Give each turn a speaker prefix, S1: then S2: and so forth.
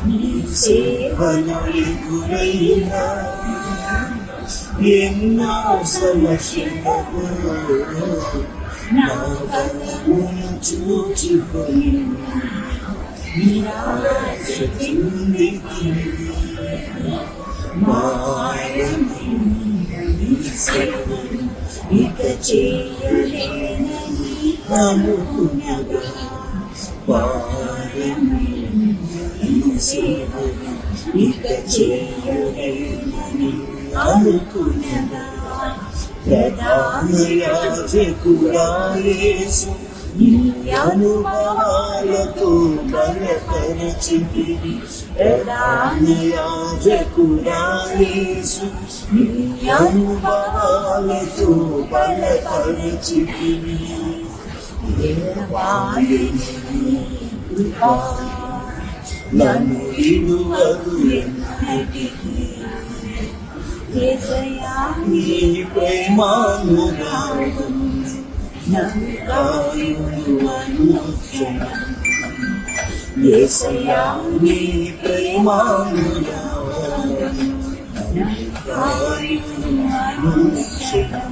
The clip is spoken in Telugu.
S1: నీ సేవలో ఎదురైనా ఎన్నో సమస్యలకు నా కళ్ళను చూచిపోయి నిరాశ చెందితిని. మాయమైన సేవను ఇక చేయలేనని అనుకునగా, భారమైన సేవను ఇక చేయలేనని అనుకునగా, ప్రధాన యాజకుడా యేసు నీ అనుభవాలతో బలపరచితివి. ప్రధాన యాజకుడా యేసు నీ అనుభవాలతో బలపరచితివి. దేవాని నీ కృప నన్ను విడువదు ఎన్నటికీ. యేసయ్యా నీ ప్రేమానురాగం నన్ను కాయును అనుక్షణం. యేసయ్యా నీ ప్రేమానురాగం నన్ను కాయును అనుక్షణం.